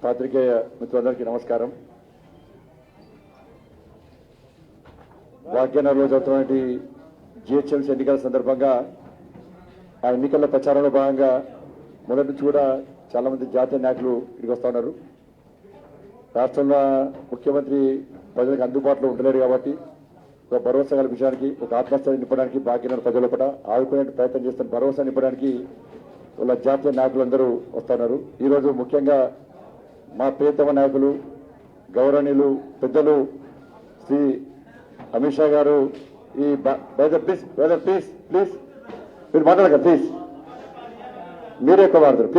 పాత్రికేయ మిత్రులందరికీ నమస్కారం. భాగ్యనగర్లో జరుగుతున్నటువంటి జిహెచ్ఎంసీ ఎన్నికల సందర్భంగా ఆ ఎన్నికల ప్రచారంలో భాగంగా మొదటి నుంచి కూడా చాలా మంది జాతీయ నాయకులు ఇక్కడికి వస్తూ ఉన్నారు. రాష్ట్రంలో ముఖ్యమంత్రి ప్రజలకు అందుబాటులో ఉండలేరు కాబట్టి ఒక భరోసా కల్పించడానికి, ఒక ఆత్మస్థైర్యం నింపడానికి, భాగ్యనగర్ ప్రజల పట్ల ఆదుకునే ప్రయత్నం చేస్తున్న భరోసా నింపడానికి వాళ్ళ జాతీయ నాయకులందరూ వస్తున్నారు. ఈరోజు ముఖ్యంగా మా ప్రియతమ నాయకులు గౌరవనీయులు పెద్దలు శ్రీ అమిత్ షా గారు ఈ ప్లీజ్ మీరు మాట్లాడక ప్లీజ్, మీరు ఎక్కువ మాట్లాడతారు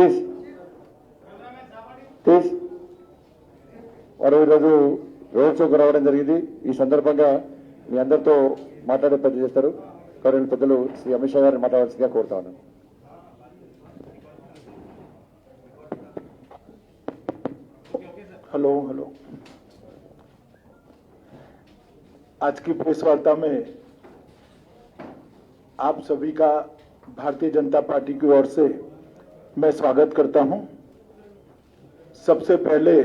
ప్లీజ్ వారు ఈరోజు రోడ్ షోకు రావడం జరిగింది. ఈ సందర్భంగా మీ అందరితో మాట్లాడే ప్రయత్నం చేస్తారు. గౌరవనీయులు పెద్దలు శ్రీ అమిత్ షా గారిని మాట్లాడాల్సిందిగా కోరుతా ఉన్నాను. हेलो आज की प्रेस वार्ता में आप सभी का भारतीय जनता पार्टी की ओर से मैं स्वागत करता हूं। सबसे पहले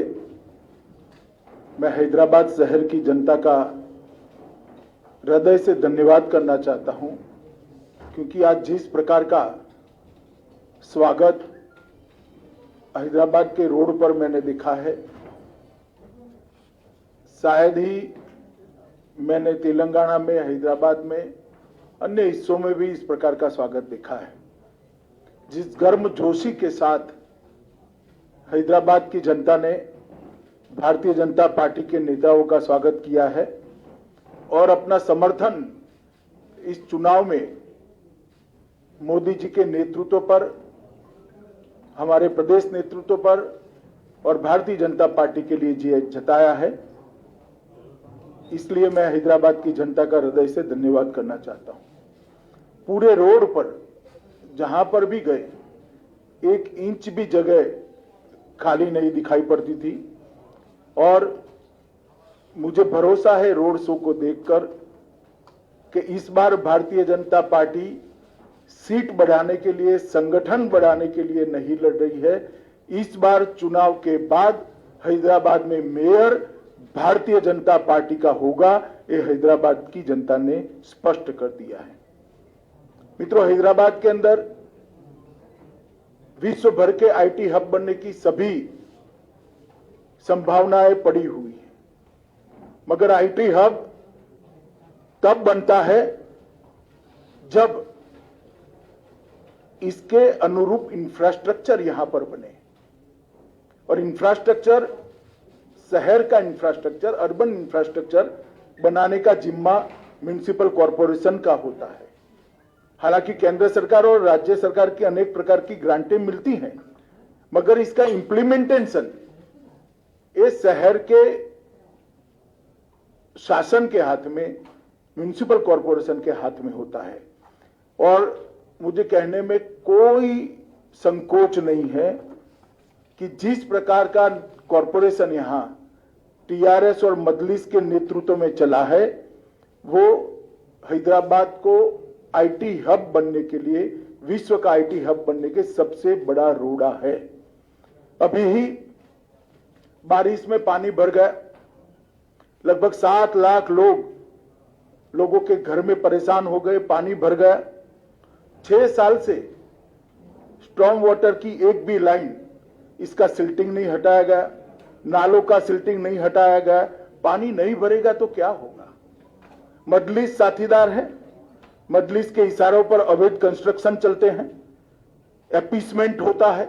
मैं हैदराबाद शहर की जनता का हृदय से धन्यवाद करना चाहता हूं, क्योंकि आज जिस प्रकार का स्वागत हैदराबाद के रोड पर मैंने देखा है, शायद ही मैंने तेलंगाना में, हैदराबाद में, अन्य हिस्सों में भी इस प्रकार का स्वागत देखा है। जिस गर्मजोशी के साथ हैदराबाद की जनता ने भारतीय जनता पार्टी के नेताओं का स्वागत किया है और अपना समर्थन इस चुनाव में मोदी जी के नेतृत्व पर, हमारे प्रदेश नेतृत्व पर और भारतीय जनता पार्टी के लिए जताया है, इसलिए मैं हैदराबाद की जनता का हृदय से धन्यवाद करना चाहता हूं। पूरे रोड पर जहां पर भी गए 1 इंच भी जगह खाली नहीं दिखाई पड़ती थी और मुझे भरोसा है रोड शो को देखकर कि इस बार भारतीय जनता पार्टी सीट बढ़ाने के लिए, संगठन बढ़ाने के लिए नहीं लड़ रही है। इस बार चुनाव के बाद हैदराबाद में मेयर भारतीय जनता पार्टी का होगा, ये हैदराबाद की जनता ने स्पष्ट कर दिया है। मित्रों, हैदराबाद के अंदर विश्व भर के आईटी हब बनने की सभी संभावनाएं पड़ी हुई है, मगर आईटी हब तब बनता है जब इसके अनुरूप इंफ्रास्ट्रक्चर यहां पर बने, और इंफ्रास्ट्रक्चर, शहर का इंफ्रास्ट्रक्चर, अर्बन इंफ्रास्ट्रक्चर बनाने का जिम्मा म्युनिसिपल कॉरपोरेशन का होता है। हालांकि केंद्र सरकार और राज्य सरकार की अनेक प्रकार की ग्रांटें मिलती हैं, मगर इसका इंप्लीमेंटेशन ये शहर के शासन के हाथ में, म्युनिसिपल कॉरपोरेशन के हाथ में होता है। और मुझे कहने में कोई संकोच नहीं है कि जिस प्रकार का कॉरपोरेशन यहां टीआरएस और मजलिस के नेतृत्व में चला है, वो हैदराबाद को आईटी हब बनने के लिए, विश्व का आईटी हब बनने के सबसे बड़ा रोड़ा है। अभी ही बारिश में पानी भर गया, लगभग 7 लाख लोगों के घर में परेशान हो गए, पानी भर गया। 6 साल से स्टॉर्म वाटर की एक भी लाइन, इसका सिल्टिंग नहीं हटाया गया, नालों का सिल्टिंग नहीं हटाया गया। पानी नहीं भरेगा तो क्या होगा? मजलिस साथीदार है, मजलिस के इशारों पर अवैध कंस्ट्रक्शन चलते हैं, एपीसमेंट होता है।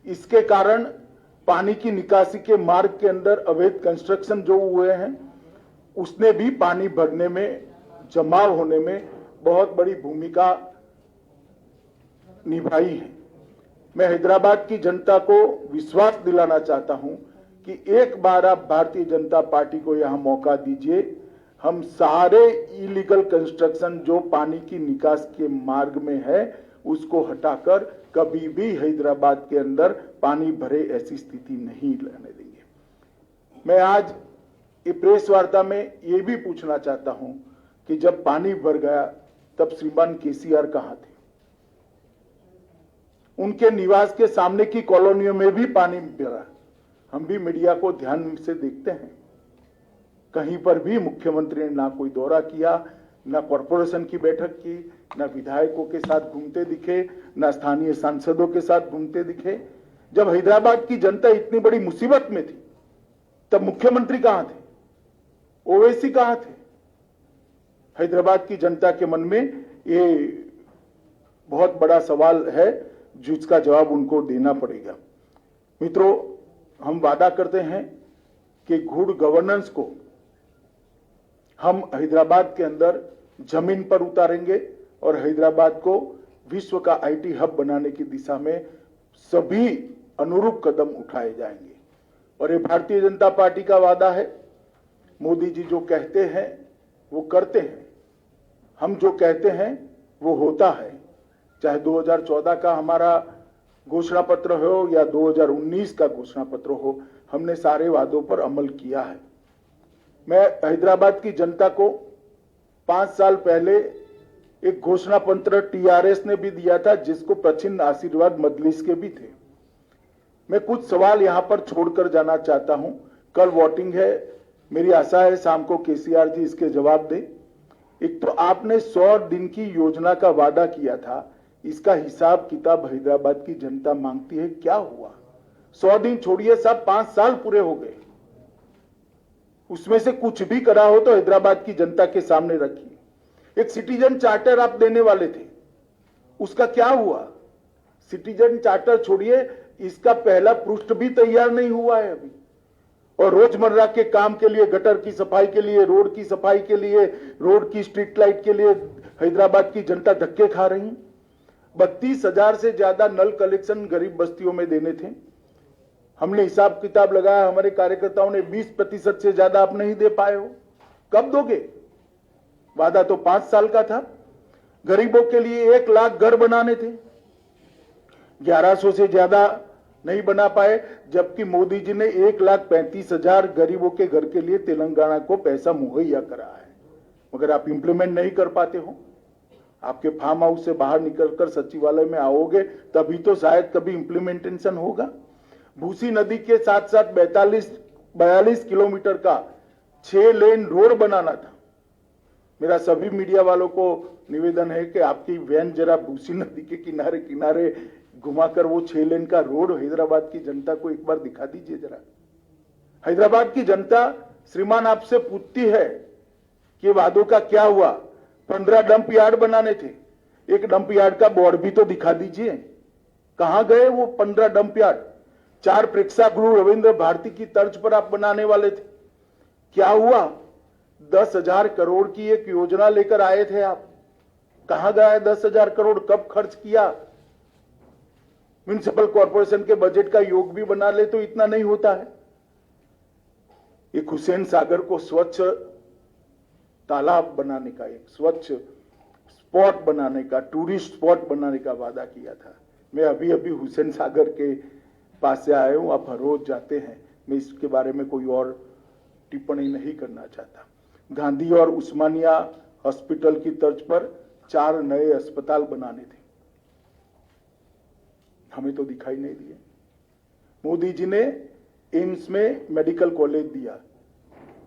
इसके कारण पानी की निकासी के मार्ग के अंदर अवैध कंस्ट्रक्शन जो हुए हैं उसने भी पानी भरने में, जमाव होने में बहुत बड़ी भूमिका निभाई है। मैं हैदराबाद की जनता को विश्वास दिलाना चाहता हूं कि एक बार आप भारतीय जनता पार्टी को यहां मौका दीजिए, हम सारे इलीगल कंस्ट्रक्शन जो पानी की निकास के मार्ग में है उसको हटाकर कभी भी हैदराबाद के अंदर पानी भरे ऐसी स्थिति नहीं रहने देंगे। मैं आज ये प्रेस वार्ता में ये भी पूछना चाहता हूं कि जब पानी भर गया तब श्रीमान केसीआर कहां थे? उनके निवास के सामने की कॉलोनियों में भी पानी भरा। हम भी मीडिया को ध्यान से देखते हैं, कहीं पर भी मुख्यमंत्री ने ना कोई दौरा किया, ना कॉरपोरेशन की बैठक की, ना विधायकों के साथ घूमते दिखे, ना स्थानीय सांसदों के साथ घूमते दिखे। जब हैदराबाद की जनता इतनी बड़ी मुसीबत में थी तब मुख्यमंत्री कहां थे? ओवैसी कहां थे? हैदराबाद की जनता के मन में ये बहुत बड़ा सवाल है जिसका जवाब उनको देना पड़ेगा। मित्रों, हम वादा करते हैं कि गुड गवर्नेंस को हम हैदराबाद के अंदर जमीन पर उतारेंगे और हैदराबाद को विश्व का आईटी हब बनाने की दिशा में सभी अनुरूप कदम उठाए जाएंगे। और ये भारतीय जनता पार्टी का वादा है। मोदी जी जो कहते हैं वो करते हैं, हम जो कहते हैं वो होता है। चाहे 2014 का हमारा घोषणा पत्र हो या 2019 का घोषणा पत्र हो, हमने सारे वादों पर अमल किया है। मैं हैदराबाद की जनता को 5 साल पहले एक घोषणा पत्र टीआरएस ने भी दिया था जिसको प्रचिन्ह आशीर्वाद मजलिस के भी थे। मैं कुछ सवाल यहां पर छोड़कर जाना चाहता हूं। कल वोटिंग है, मेरी आशा है शाम को केसीआर जी इसके जवाब दें। एक तो आपने 100 दिन की योजना का वादा किया था, इसका हिसाब किताब हैदराबाद की जनता मांगती है। क्या हुआ? 100 दिन छोड़िए साहब, 5 साल पूरे हो गए। उसमें से कुछ भी करा हो तो हैदराबाद की जनता के सामने रखिए। एक सिटीजन चार्टर आप देने वाले थे, उसका क्या हुआ? सिटीजन चार्टर छोड़िए, इसका पहला पृष्ठ भी तैयार नहीं हुआ है अभी। और रोजमर्रा के काम के लिए, गटर की सफाई के लिए, रोड की सफाई के लिए, रोड की स्ट्रीट लाइट के लिए हैदराबाद की जनता धक्के खा रही है। 32,000 से ज्यादा नल कलेक्शन गरीब बस्तियों में देने थे। हमने हिसाब किताब लगाया, हमारे कार्यकर्ताओं ने 20% से ज्यादा आप नहीं दे पाए हो। कब दोगे? वादा तो 5 साल का था। गरीबों के लिए 1 लाख घर बनाने थे, 1100 से ज्यादा नहीं बना पाए, जबकि मोदी जी ने 1,35,000 गरीबों के घर के लिए तेलंगाना को पैसा मुहैया करा है। मगर आप इंप्लीमेंट नहीं कर पाते हो। आपके फार्म हाउस से बाहर निकलकर सचिवालय में आओगे तभी तो शायद कभी इंप्लीमेंटेशन होगा। भूसी नदी के साथ साथ 42 किलोमीटर का 6 लेन रोड बनाना था। मेरा सभी मीडिया वालों को निवेदन है कि आपकी वैन जरा भूसी नदी के किनारे किनारे घुमाकर वो 6 लेन का रोड हैदराबाद की जनता को एक बार दिखा दीजिए जरा। हैदराबाद की जनता श्रीमान आपसे पूछती है कि वादों का क्या हुआ। 15 डंप यार्ड बनाने थे, एक डंप यार्ड का बोर्ड भी तो दिखा दीजिए। कहां गए वो 15 डंप यार्ड? 4 प्रेक्षागृह रविंद्र भारती की तर्ज पर आप बनाने वाले थे, क्या हुआ? 10,000 करोड़ की एक योजना लेकर आए थे आप, कहां गया 10,000 करोड़? कब खर्च किया? म्युनिसिपल कॉर्पोरेशन के बजट का योग भी बना ले तो इतना नहीं होता है। एक हुसैन सागर को स्वच्छ तालाब बनाने का, एक स्वच्छ स्पॉट बनाने का, टूरिस्ट स्पॉट बनाने का वादा किया था। मैं अभी अभी हुसैन सागर के पास से आया हूं, आप हर रोज जाते हैं, मैं इसके बारे में कोई और टिप्पणी नहीं करना चाहता। गांधी और उस्मानिया हॉस्पिटल की तर्ज पर 4 नए अस्पताल बनाने थे, हमें तो दिखाई नहीं दिए। मोदी जी ने एम्स में मेडिकल कॉलेज दिया,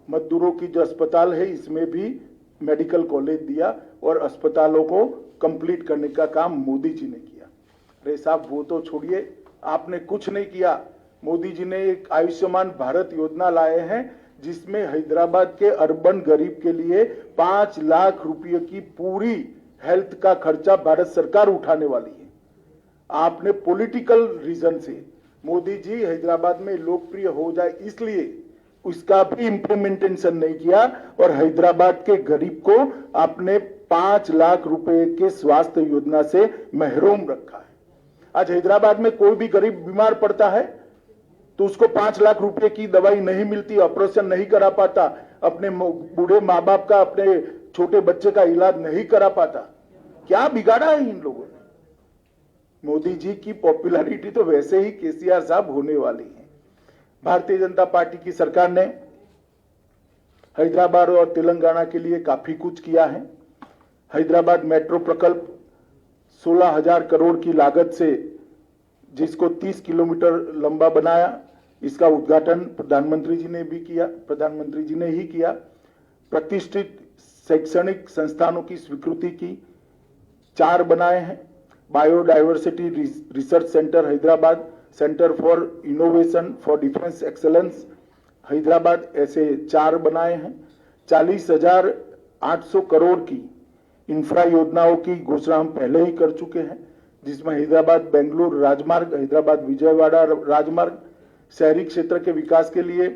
मजदूरों की जो अस्पताल है इसमें भी मेडिकल कॉलेज दिया और अस्पतालों को कंप्लीट करने का काम मोदी जी ने किया। अरे साहब, वो तो छोड़िए, आपने कुछ नहीं किया। मोदी जी ने एक आयुष्मान भारत योजना लाए हैं जिसमें हैदराबाद के अर्बन गरीब के लिए 5 लाख रुपए की पूरी हेल्थ का खर्चा भारत सरकार उठाने वाली है। आपने पॉलिटिकल रीजन से मोदी जी हैदराबाद में लोकप्रिय हो जाए इसलिए उसका भी इम्प्लीमेंटेशन नहीं किया और हैदराबाद के गरीब को आपने 5 लाख रुपए के स्वास्थ्य योजना से महरूम रखा है। आज हैदराबाद में कोई भी गरीब बीमार पड़ता है तो उसको 5 लाख रुपए की दवाई नहीं मिलती, ऑपरेशन नहीं करा पाता, अपने बूढ़े माँ बाप का, अपने छोटे बच्चे का इलाज नहीं करा पाता। क्या बिगाड़ा है इन लोगों ने? मोदी जी की पॉपुलैरिटी तो वैसे ही केसीआर साहब होने वाली है। भारतीय जनता पार्टी की सरकार ने हैदराबाद और तेलंगाना के लिए काफी कुछ किया है। हैदराबाद मेट्रो प्रकल्प 16,000 करोड़ की लागत से जिसको 30 किलोमीटर लंबा बनाया, इसका उद्घाटन प्रधानमंत्री जी ने ही किया। प्रतिष्ठित शैक्षणिक संस्थानों की स्वीकृति की 4 बनाए हैं। Biodiversity research centre Hyderabad, centre for innovation for defence excellence Hyderabad, ऐसे 4 बनाए हैं। 40,800 करोड़ की इंफ्रा योजनाओं की घोषणा हम पहले ही कर चुके हैं, जिसमें हैदराबाद बेंगलुरु राजमार्ग, हैदराबाद विजयवाड़ा राजमार्ग, शहरी क्षेत्र के विकास के लिए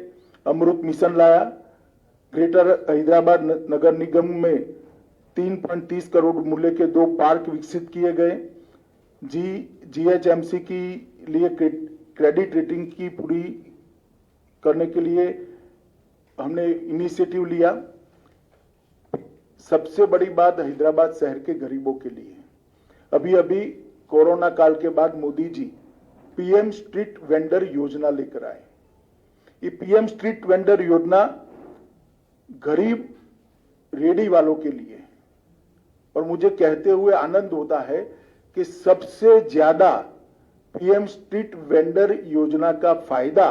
अमृत मिशन लाया। ग्रेटर हैदराबाद नगर निगम में 3.30 करोड़ मूल्य के 2 पार्क विकसित किए गए। जीएचएमसी की लिए क्रेडिट रेटिंग की पूरी करने के लिए हमने इनिशिएटिव लिया। सबसे बड़ी बात हैदराबाद शहर के गरीबों के लिए है। अभी अभी कोरोना काल के बाद Modi ji PM street vendor योजना लेकर आए। ये पीएम स्ट्रीट वेंडर योजना गरीब रेडी वालों के लिए है और मुझे कहते हुए आनंद होता है कि सबसे ज्यादा पीएम स्ट्रीट वेंडर योजना का फायदा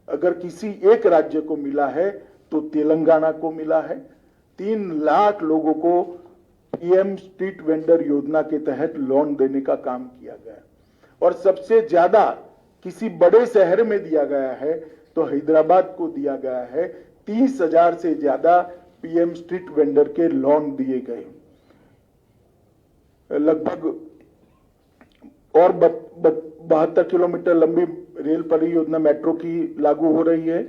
अगर किसी एक राज्य को मिला है तो तेलंगाना को मिला है। 3 लाख लोगों को पीएम स्ट्रीट वेंडर योजना के तहत लोन देने का काम किया गया और सबसे ज्यादा किसी बड़े शहर में दिया गया है तो हैदराबाद को दिया गया है। 30,000 से ज्यादा पीएम स्ट्रीट वेंडर के लोन दिए गए। लगभग और 72 किलोमीटर लंबी रेल परियोजना मेट्रो की लागू हो रही है।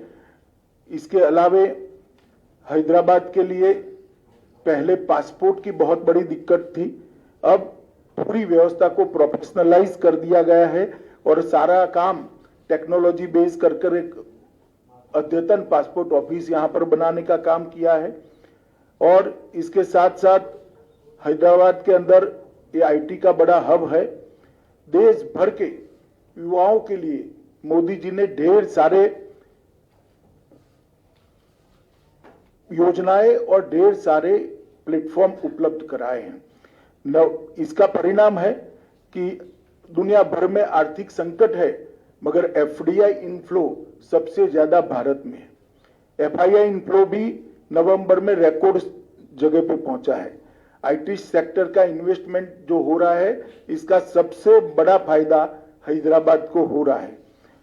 इसके अलावे हैदराबाद के लिए पहले पासपोर्ट की बहुत बड़ी दिक्कत थी, अब पूरी व्यवस्था को प्रोफेशनलाइज कर दिया गया है और सारा काम टेक्नोलॉजी बेस कर एक अद्यतन पासपोर्ट ऑफिस यहां पर बनाने का काम किया है। और इसके साथ साथ हैदराबाद के अंदर ये आईटी का बड़ा हब है। देश भर के युवाओं के लिए मोदी जी ने ढेर सारे योजनाएं और ढेर सारे प्लेटफॉर्म उपलब्ध कराए हैं। इसका परिणाम है कि दुनिया भर में आर्थिक संकट है मगर एफडीआई इनफ्लो सबसे ज्यादा भारत में है। एफआईआई इनफ्लो भी नवंबर में रिकॉर्ड जगह पे पहुंचा है। आईटी सेक्टर का इन्वेस्टमेंट जो हो रहा है इसका सबसे बड़ा फायदा हैदराबाद को हो रहा है।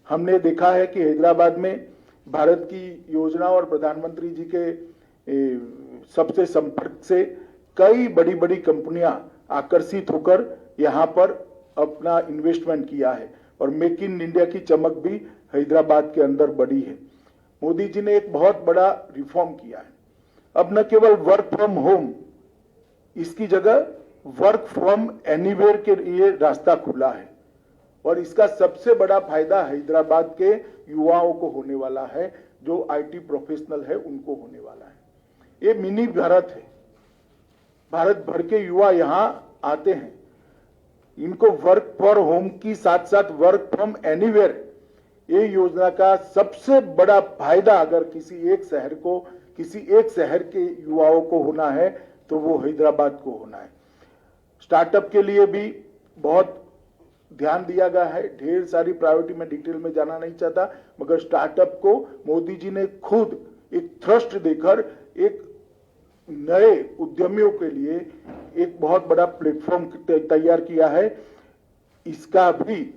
हमने देखा है कि हैदराबाद में भारत की योजना और प्रधानमंत्री जी के सबसे संपर्क से कई बड़ी बड़ी कंपनियां आकर्षित होकर यहां पर अपना इन्वेस्टमेंट किया है और मेक इन इंडिया की चमक भी हैदराबाद के अंदर बढ़ी है। मोदी जी ने एक बहुत बड़ा रिफॉर्म किया है। अब न केवल वर्क फ्रॉम होम, इसकी जगह वर्क फ्रॉम एनीवेयर के लिए रास्ता खुला है और इसका सबसे बड़ा फायदा हैदराबाद के युवाओं को होने वाला है, जो आईटी प्रोफेशनल है उनको होने वाला है। ये मिनी भारत है। भारत भर के युवा यहां आते हैं, इनको वर्क फॉर होम की साथ साथ वर्क फ्रॉम एनीवेयर, ये योजना का सबसे बड़ा फायदा अगर किसी एक शहर के युवाओं को होना है तो वो हैदराबाद को होना है। स्टार्टअप के लिए भी बहुत ध्यान दिया गया है। ढेर सारी प्रायोरिटी में डिटेल में जाना नहीं चाहता, मगर स्टार्टअप को मोदी जी ने खुद एक थ्रस्ट देकर एक नए उद्यमियों के लिए एक बहुत बड़ा प्लेटफॉर्म तैयार किया है। इसका भी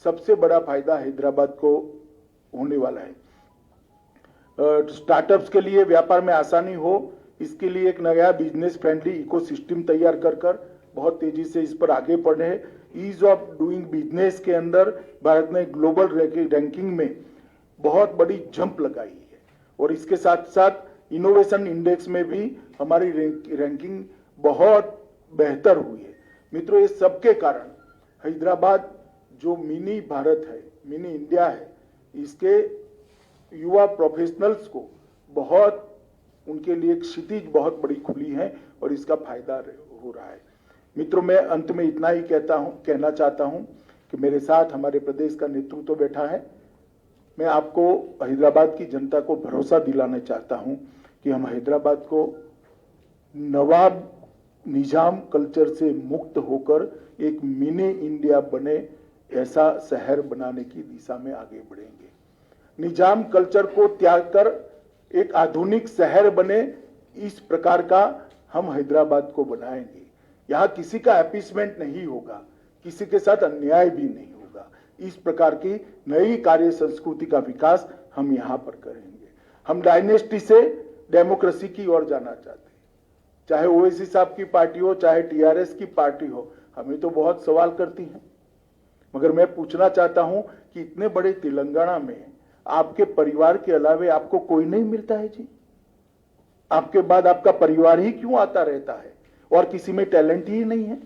सबसे बड़ा फायदा हैदराबाद को होने वाला है। स्टार्टअप्स के लिए व्यापार में आसानी हो, इसके लिए एक नया बिजनेस फ्रेंडली इकोसिस्टम तैयार कर बहुत तेजी से इस पर आगे बढ़े। ईज ऑफ डूइंग बिजनेस के अंदर भारत ने ग्लोबल रैंकिंग में बहुत बड़ी जंप लगाई है और इसके साथ साथ इनोवेशन इंडेक्स में भी हमारी रैंकिंग बहुत बेहतर हुई है। मित्रों, ये सबके कारण हैदराबाद जो मिनी भारत है, मिनी इंडिया है, इसके युवा प्रोफेशनल्स को बहुत, उनके लिए एक क्षितिज बहुत बड़ी खुली है और इसका फायदा हो रहा है। मित्रों, मैं अंत में इतना ही कहना चाहता हूं कि मेरे साथ हमारे प्रदेश का नेतृत्व बैठा है। मैं आपको हैदराबाद की जनता को भरोसा दिलाना चाहता हूं कि हम हैदराबाद को नवाब निजाम कल्चर से मुक्त होकर एक मिनी इंडिया बने ऐसा शहर बनाने की दिशा में आगे बढ़ेंगे। निजाम कल्चर को त्याग कर एक आधुनिक शहर बने, इस प्रकार का हम हैदराबाद को बनाएंगे। यहां किसी का अपीसमेंट नहीं होगा, किसी के साथ अन्याय भी नहीं होगा। इस प्रकार की नई कार्य संस्कृति का विकास हम यहां पर करेंगे। हम डायनेस्टी से डेमोक्रेसी की ओर जाना चाहते हैं। चाहे ओवैसी साहब की पार्टी हो, चाहे टीआरएस की पार्टी हो, हमें तो बहुत सवाल करती हैं, मगर मैं पूछना चाहता हूं कि इतने बड़े तेलंगाना में आपके परिवार के अलावे आपको कोई नहीं मिलता है जी? आपके बाद आपका परिवार ही क्यों आता रहता है और किसी में टैलेंट ही नहीं है?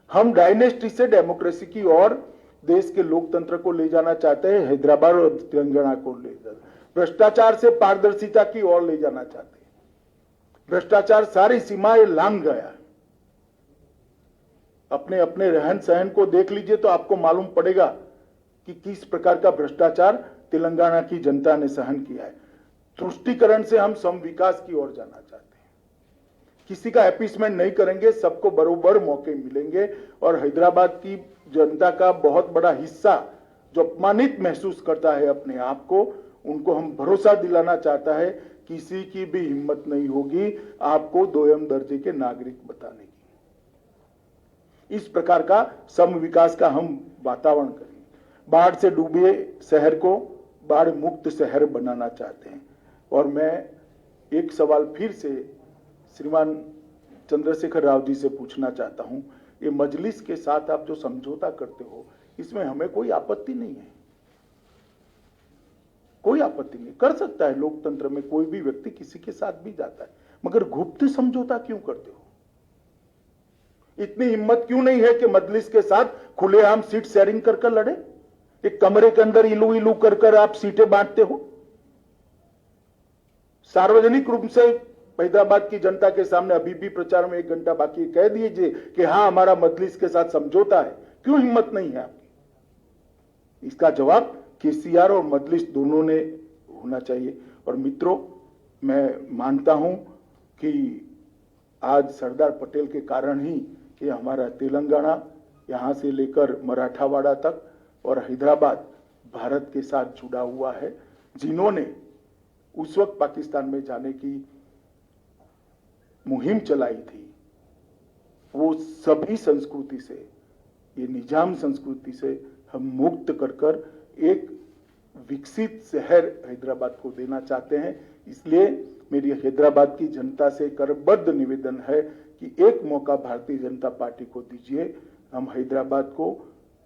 हम डायनेस्टी से डेमोक्रेसी की ओर देश के लोकतंत्र को ले जाना चाहते हैं, हैदराबाद और तेलंगाना को ले जाना, भ्रष्टाचार से पारदर्शिता की ओर ले जाना चाहते हैं। भ्रष्टाचार सारी सीमाएं लांघ गया। अपने अपने रहन सहन को देख लीजिए तो आपको मालूम पड़ेगा कि किस प्रकार का भ्रष्टाचार तेलंगाना की जनता ने सहन किया है। तुष्टीकरण से हम सम विकास की ओर जाना चाहते हैं। किसी का अपीसमेंट नहीं करेंगे, सबको बरोबर मौके मिलेंगे और हैदराबाद की जनता का बहुत बड़ा हिस्सा जो अपमानित महसूस करता है अपने आप को, उनको हम भरोसा दिलाना चाहता है किसी की भी हिम्मत नहीं होगी आपको दोयम दर्जे के नागरिक बताने की। इस प्रकार का सम विकास का हम वातावरण करें। बाढ़ से डूबे शहर को बाढ़ मुक्त शहर बनाना चाहते हैं। और मैं एक सवाल फिर से श्रीमान चंद्रशेखर राव जी से पूछना चाहता हूं, ये मजलिस के साथ आप जो समझौता करते हो, इसमें हमें कोई आपत्ति नहीं है, कोई आपत्ति नहीं। कर सकता है, लोकतंत्र में कोई भी व्यक्ति किसी के साथ भी जाता है, मगर गुप्त समझौता क्यों करते हो? इतनी हिम्मत क्यों नहीं है कि मजलिस के साथ खुलेआम सीट शेयरिंग कर लड़े? एक कमरे के अंदर इलू इलू कर आप सीटें बांटते हो। सार्वजनिक रूप से हैदराबाद की जनता के सामने अभी भी प्रचार में 1 घंटा बाकी, कह दीजिए कि हां हमारा मजलिस के साथ समझौता है। क्यों हिम्मत नहीं है आपकी? इसका जवाब केसीआर और मजलिस दोनों ने होना चाहिए। और मित्रों, मैं मानता हूं कि आज सरदार पटेल के कारण ही ये हमारा तेलंगाना, यहां से लेकर मराठावाड़ा तक और हैदराबाद भारत के साथ जुड़ा हुआ है। जिन्होंने उस वक्त पाकिस्तान में जाने की मुहिम चलाई थी, वो सभी संस्कृति से, ये निजाम संस्कृति से हम मुक्त कर एक विकसित शहर हैदराबाद को देना चाहते हैं। इसलिए मेरी हैदराबाद की जनता से करबद्ध निवेदन है कि एक मौका भारतीय जनता पार्टी को दीजिए। हम हैदराबाद को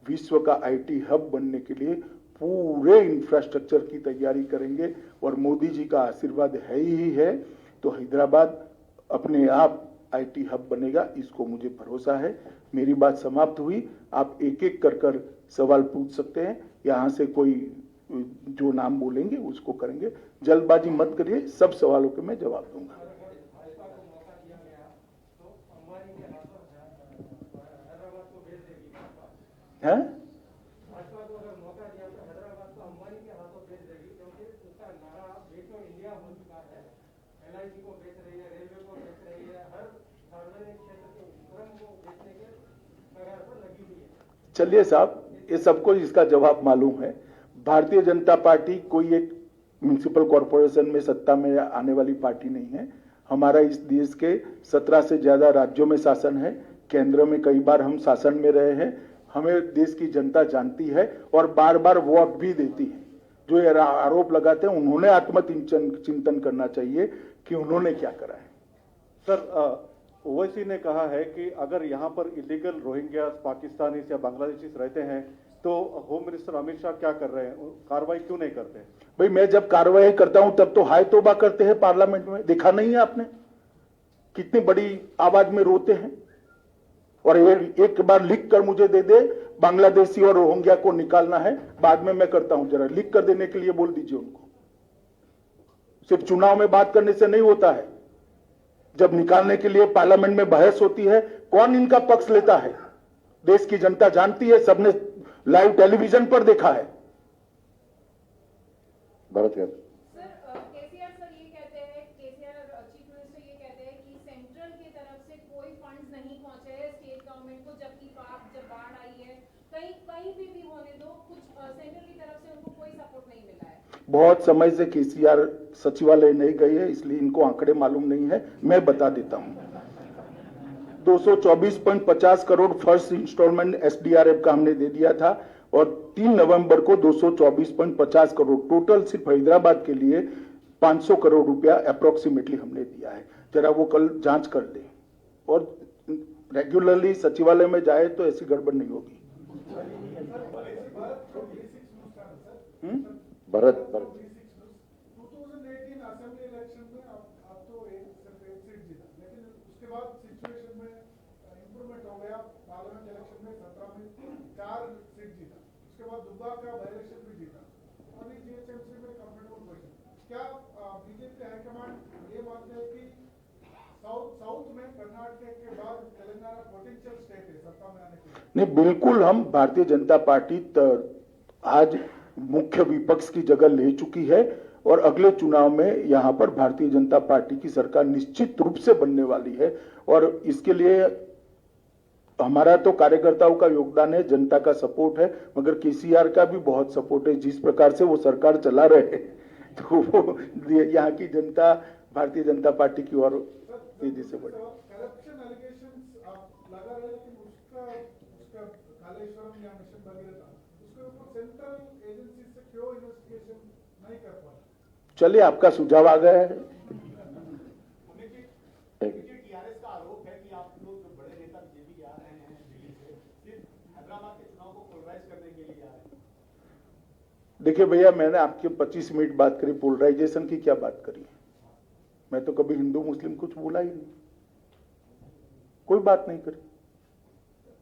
विश्व का आईटी हब बनने के लिए पूरे इंफ्रास्ट्रक्चर की तैयारी करेंगे और मोदी जी का आशीर्वाद है ही है, तो हैदराबाद अपने आप आईटी हब बनेगा, इसको मुझे भरोसा है। मेरी बात समाप्त हुई। आप एक एक कर सवाल पूछ सकते हैं। यहां से कोई जो नाम बोलेंगे उसको करेंगे। जल्दबाजी मत करिए, सब सवालों के मैं जवाब दूंगा। हैं? चलिए साहब, ये सबको इसका जवाब मालूम है। भारतीय जनता पार्टी कोई एक म्युनिसिपल कॉरपोरेशन में सत्ता में आने वाली पार्टी नहीं है। हमारा इस देश के 17 से ज्यादा राज्यों में शासन है, केंद्र में कई बार हम शासन में रहे हैं। हमें देश की जनता जानती है और बार बार वोट भी देती है। जो ये आरोप लगाते हैं, उन्होंने आत्मचिंतन करना चाहिए कि उन्होंने क्या करा है। सर, ओवैसी ने कहा है कि अगर यहाँ पर इलीगल रोहिंग्या पाकिस्तानी या बांग्लादेशी रहते हैं तो होम मिनिस्टर अमित शाह क्या कर रहे हैं, कार्रवाई क्यों नहीं करते? भाई मैं जब कार्रवाई करता हूं तब तो हाय तौबा करते हैं पार्लियामेंट में, देखा नहीं है आपने कितनी बड़ी आवाज में रोते हैं। और एक बार लिख कर मुझे दे दे, बांग्लादेशी और रोहिंग्या को निकालना है, बाद में मैं करता हूं, जरा लिख कर देने के लिए बोल दीजिए उनको। सिर्फ चुनाव में बात करने से नहीं होता है, जब निकालने के लिए पार्लियामेंट में बहस होती है, कौन इनका पक्ष लेता है देश की जनता जानती है, सबने लाइव टेलीविजन पर देखा है। भरत यार सर, केसीआर सर ये कहते हैं, केसीआर चीफ मिनिस्टर ये कहते हैं कि सेंट्रल की तरफ से कोई फंड्स नहीं पहुंचे हैं स्टेट गवर्नमेंट को, जबकि जब बाढ़ आई है कहीं कहीं भी होने दो, कुछ सेंट्रल की तरफ से उनको कोई सपोर्ट नहीं मिला है। बहुत समय से केसीआर सचिवालय नहीं गई है, इसलिए इनको आंकड़े मालूम नहीं है, मैं बता देता हूं। 224.50 करोड़ फर्स्ट इंस्टॉलमेंट एसडीआरएफ का हमने दे दिया था और 3 नवंबर को 224.50 करोड़ टोटल सिर्फ हैदराबाद के लिए 500 करोड़ रुपया अप्रोक्सीमेटली हमने दिया है। जरा वो कल जांच कर ले और रेगुलरली सचिवालय में जाए तो ऐसी गड़बड़ नहीं होगी। भरत 2018 असेंबली इलेक्शन में आप तो सिर्फ एक सीट जीता, लेकिन उसके बाद सिचुएशन में इंप्रूवमेंट हो गया। पार्लियामेंट इलेक्शन में 17 में 4 सीट जीता, उसके बाद दुब्बा का बाई इलेक्शन भी जीता और जीएचएमसी में कंफर्टेबल पोजीशन। क्या बीजेपी हाईकमांड ये मानते हैं कि साउथ में कर्नाटक के बाद तेलंगाना पोटेंशियल स्टेट है सत्ता में आने के लिए? नहीं, बिल्कुल हम भारतीय जनता पार्टी आज मुख्य विपक्ष की जगह ले चुकी है और अगले चुनाव में यहां पर भारतीय जनता पार्टी की सरकार निश्चित रूप से बनने वाली है। और इसके लिए हमारा तो कार्यकर्ताओं का योगदान है, जनता का सपोर्ट है, मगर केसीआर का भी बहुत सपोर्ट है। जिस प्रकार से वो सरकार चला रहे हैं तो वो यहाँ की जनता भारतीय जनता पार्टी की ओर तेजी से बढ़े। करप्शन एलिगेशंस आप लगा रहे हैं, लेकिन उसका कालेश्वरम या मिशन भगीरथ उसके ऊपर सेंट्रल एजेंसी से क्यों इन्वेस्टिगेशन नहीं कर पा रहे? चलिए, आपका सुझाव आ गया है। टीआरएस का आरोप है कि आप लोग जो बड़े नेता बीजेपी आ रहे हैं दिल्ली से, सिर्फ हैदराबाद के चुनाव को पोलराइज करने के लिए आ रहे हैं। देखिए भैया, मैंने आपके 25 मिनट बात करी, पोलराइजेशन की क्या बात करी? मैं तो कभी हिंदू मुस्लिम कुछ बोला ही नहीं, कोई बात नहीं करी।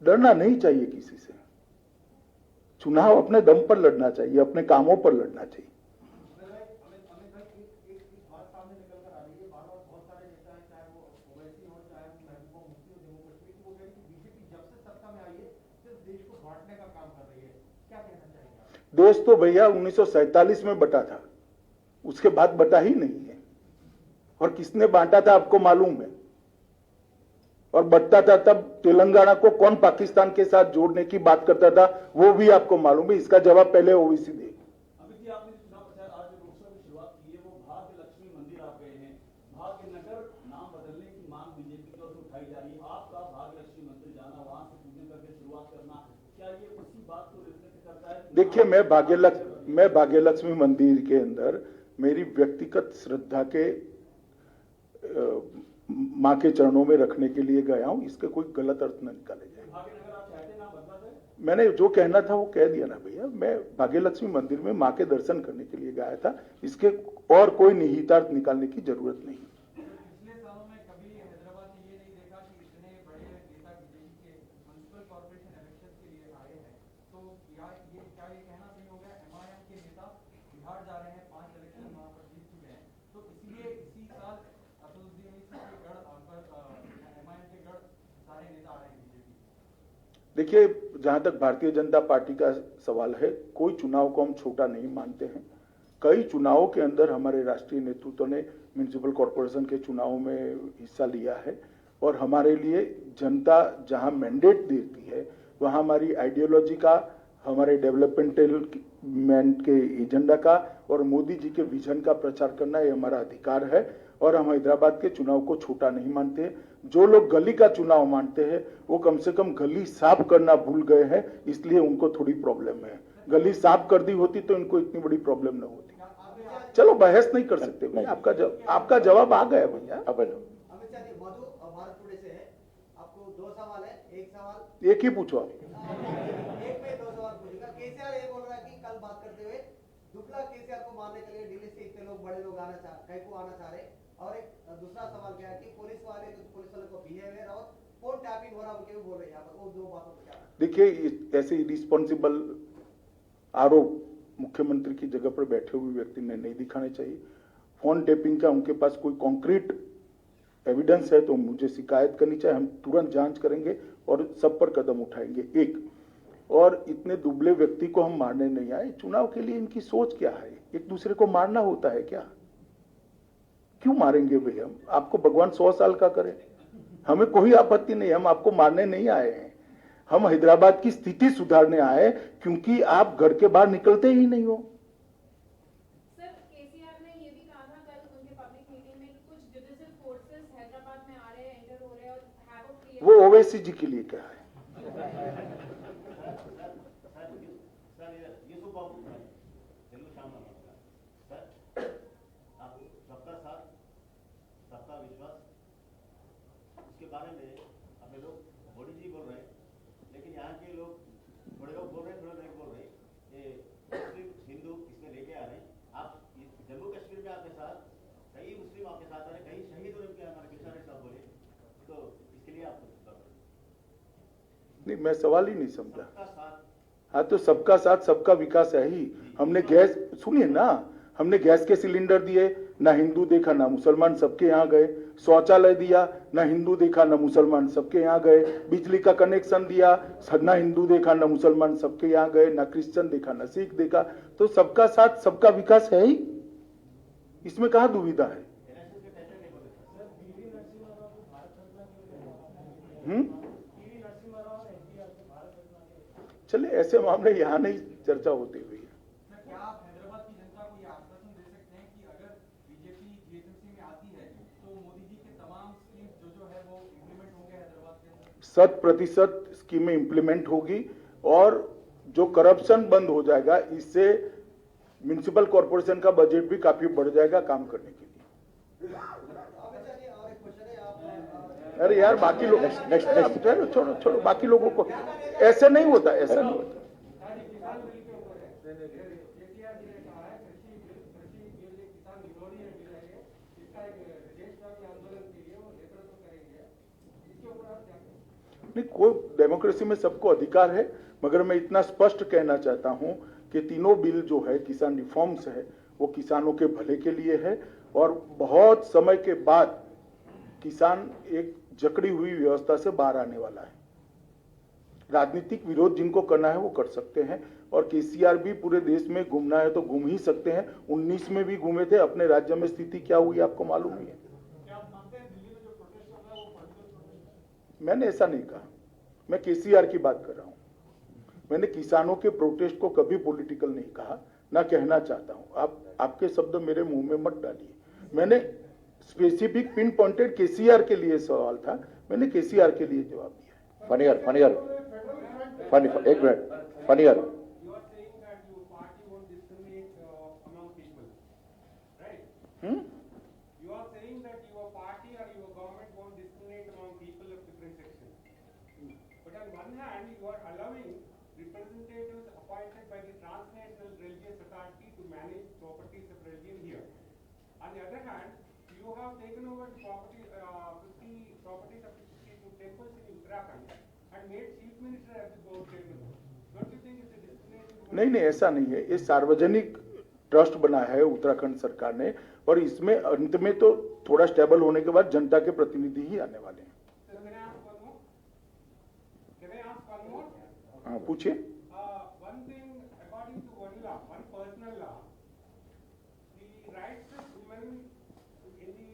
डरना नहीं चाहिए किसी से, चुनाव अपने दम पर लड़ना चाहिए, अपने कामों पर लड़ना चाहिए। देश तो भैया 1947 में बटा था, उसके बाद बटा ही नहीं है। और किसने बांटा था आपको मालूम है? और बटता था तब तेलंगाना को कौन पाकिस्तान के साथ जोड़ने की बात करता था, वो भी आपको मालूम है। इसका जवाब पहले ओवैसी दे। अमित जी, आपने चुनाव प्रचार आज लोकसभा की शुरुआत की है, वो भाग्य लक्ष्मी मंदिर आप गए हैं। भाग्य नगर नाम बदलने की मांग बीजेपी की ओर से उठाई जा रही है। आपका भाग्य लक्ष्मी मंदिर जाना, वहां से पूजन करके शुरुआत करना, क्या ये उसी बात को रिफ्लेक्ट करता है? देखिए, मैं भाग्यलक्ष्मी मंदिर के अंदर मेरी व्यक्तिगत श्रद्धा के मां के चरणों में रखने के लिए गया हूं। इसके कोई गलत अर्थ न निकाले जाए। भाग्यनगर आप चाहते ना बदला थे? मैंने जो कहना था वो कह दिया ना भैया। मैं भाग्यलक्ष्मी मंदिर में मां के दर्शन करने के लिए गया था, इसके और कोई निहितार्थ निकालने की जरूरत नहीं। पिछले सालों में कभी हैदराबाद ने ये नहीं देखा कि इतने बड़े नेता बीजेपी के म्युनिसिपल कॉर्पोरेशन इलेक्शन के लिए आए हैं, तो क्या ये कहना सही होगा? एमआईएम के नेता बिहार जा रहे हैं, 5 इलेक्शन वहां पर जीत चुके हैं, तो इसलिए इसी साल असदुद्दीन ओवैसी के गढ़ एमआईएम के गढ़ सारे नेता आ रहे हैं बीजेपी। देखिए, जहां तक भारतीय जनता पार्टी का सवाल है, कोई चुनाव को हम छोटा नहीं मानते हैं। कई चुनावों के अंदर हमारे राष्ट्रीय नेतृत्व ने म्युनिसिपल कॉर्पोरेशन के चुनाव में हिस्सा लिया है और हमारे लिए जनता जहां मैंडेट देती है वहां हमारी आइडियोलॉजी का, हमारे डेवलपमेंट के एजेंडा का और मोदी जी के विजन का प्रचार करना ये हमारा अधिकार है और हम हैदराबाद के चुनाव को छोटा नहीं मानते। जो लोग गली का चुनाव मानते हैं वो कम से कम गली साफ करना भूल गए हैं, इसलिए उनको थोड़ी प्रॉब्लम है। गली साफ कर दी होती तो इनको इतनी बड़ी प्रॉब्लम न होती। चलो, बहस नहीं कर सकते भैया, आपका जवाब आ गया भैया। अपन अमित शाह जी, मधु भारत टुडे से है। एक ही पूछो आप। एक में दो सवाल पूछूंगा। केसीआर ये बोल रहा है कि कल बात करते हुए दुबला केसीआर को मारने के लिए दिल्ली से इतने लोग बड़े लोग आना चाह रहे, और एक दूसरा सवाल क्या है कि पुलिस वाले को बिहेवियर और फोन टैपिंग हो रहा उनके भी बोल रहे हैं यहाँ पर। वो दो बातों को क्या? देखिए, ऐसे इरिस्पॉन्सिबल आरोप मुख्यमंत्री की जगह पर बैठे हुए व्यक्ति ने नहीं दिखाने चाहिए। फोन टैपिंग का उनके पास कोई कॉन्क्रीट एविडेंस है तो मुझे शिकायत करनी चाहिए, हम तुरंत जांच करेंगे और सब पर कदम उठाएंगे। एक और इतने दुबले व्यक्ति को हम मारने नहीं आए। चुनाव के लिए इनकी सोच क्या है? एक दूसरे को मारना होता है क्या? क्यों मारेंगे भाई? हम आपको भगवान 100 साल का करे, हमें कोई आपत्ति नहीं, हम आपको मारने नहीं आए हैं। हम हैदराबाद की स्थिति सुधारने आए, क्योंकि आप घर के बाहर निकलते ही नहीं हो। सर, केसीआर ने ये भी कहा था कल उनके पब्लिक मीटिंग में कि कुछ जुडिशियल फोर्सेस हैदराबाद में आ रहे हैं, एंटर हो रहे हैं और हैवॉक क्रिएट। वो ओवैसी जी के लिए क्या है? सबका साथ सबका विश्वास, उसके बारे में अपने लोग मोदी जी बोल रहे हैं, लेकिन यहाँ के लोग थोड़े लोग बोल रहे हैं, थोड़े नहीं बोल रहे। ये मुस्लिम हिंदू इसमें लेके आ रहे हैं। आप जम्मू कश्मीर में आपके साथ कई मुस्लिम आपके साथ आ रहे हैं, कई शहीद हो रहे हैं, हमारे किसान साहब बोले, तो इसके लिए आप नहीं, मैं सवाल ही नहीं समझा। सबका साथ, हाँ तो सबका साथ सबका विकास है ही। हमने गैस, सुनिए ना, हमने गैस के सिलेंडर दिए, ना हिंदू देखा ना मुसलमान, सबके यहाँ गए। शौचालय दिया, ना हिंदू देखा ना मुसलमान, सबके यहाँ गए। बिजली का कनेक्शन दिया, ना हिंदू देखा ना मुसलमान, सबके यहाँ गए। ना क्रिश्चियन देखा ना सिख देखा। तो सबका साथ सबका विकास है ही, इसमें कहाँ दुविधा है? चले, ऐसे मामले यहाँ नहीं चर्चा होती हुई है। क्या आप हैदराबाद की जनता को ये आश्वासन दे सकते हैं कि अगर बीजेपी जीएचएमसी में आती है तो मोदी जी के तमाम स्कीम जो है वो इम्प्लीमेंट होंगे हैदराबाद के अंदर? 100% स्कीमें इंप्लीमेंट होगी और जो करप्शन बंद हो जाएगा, इससे म्युनिसिपल कॉर्पोरेशन का बजट भी काफी बढ़ जाएगा काम करने के लिए। अरे यार, बाकी लोग नेक्स्ट छोड़ो छोड़ो, बाकी लोगों को ऐसे नहीं होता, ऐसा नहीं होता। नहीं, कोई डेमोक्रेसी में सबको अधिकार है, मगर मैं इतना स्पष्ट कहना चाहता हूं कि तीनों बिल जो है किसान रिफॉर्म्स है, वो किसानों के भले के लिए है। और बहुत समय के बाद किसान एक जकड़ी हुई व्यवस्था से बाहर आने वाला है। राजनीतिक विरोध जिनको करना है वो कर सकते हैं, और केसीआर भी पूरे देश में घूमना है तो घूम ही सकते हैं। 19 में भी घूमे थे, अपने राज्य में स्थिति क्या हुई आपको मालूम ही है। मैंने ऐसा नहीं कहा, मैं केसीआर की बात कर रहा हूं। मैंने किसानों के प्रोटेस्ट को कभी पॉलिटिकल नहीं कहा, ना कहना चाहता हूं। आप आपके शब्द मेरे मुंह में मत डालिए। मैंने स्पेसिफिक पिन पॉइंटेड केसीआर के लिए सवाल था, मैंने केसीआर के लिए जवाब दिया। फनियर एक minute, funnier On the other hand, you have taken over the property, 50 properties of 52 temples in Uttarakhand and made chief minister as the board chairman. Don't you think it's a discrimination? नहीं, ऐसा नहीं है। ये सार्वजनिक trust बना है उत्तराखंड सरकार ने, और इसमें अंत में तो थोड़ा स्टेबल होने के बाद जनता के प्रतिनिधि ही आने वाले हैं। हाँ, पूछिए। One thing, according to one law, one personal law, the rights of women in the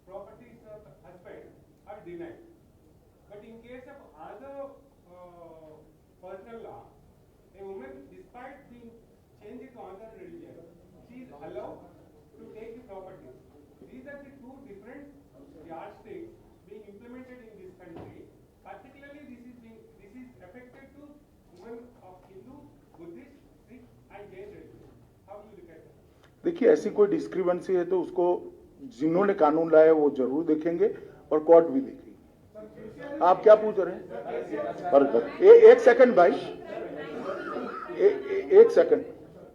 properties of husband are denied. But in case of other personal law, a woman, despite being changed to another religion, she is allowed to take the property. These are the two different yardsticks being implemented in this country. Particularly, this is affected to women of Hindu, Buddhist, Sikh, and Jain religion. How do you look at that? देखिए, ऐसी कोई discrepancy है तो उसको जिन्होंने कानून लाया वो जरूर देखेंगे और कोर्ट भी देखेगी। आप क्या पूछ रहे हैं? एक सेकंड भाई, एक second.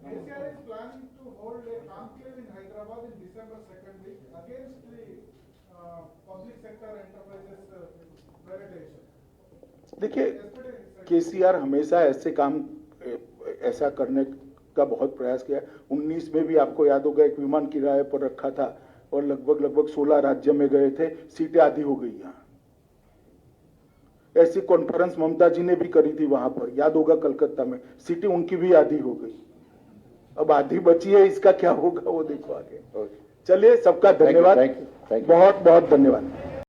KCR is planning to hold a conclave in Hyderabad in December 2nd week against the public sector enterprises privatization. देखिए, केसीआर हमेशा ऐसे काम ऐसा करने का बहुत प्रयास किया। 19 में भी आपको याद होगा एक विमान किराए पर रखा था और लगभग 16 राज्य में गए थे, सीटें आधी हो गई यहाँ। ऐसी कॉन्फ्रेंस ममता जी ने भी करी थी वहां पर, याद होगा कलकत्ता में, सीटें उनकी भी आधी हो गई। अब आधी बची है, इसका क्या होगा वो देखो आगे। चलिए, सबका धन्यवाद, थैंक यू। बहुत बहुत धन्यवाद।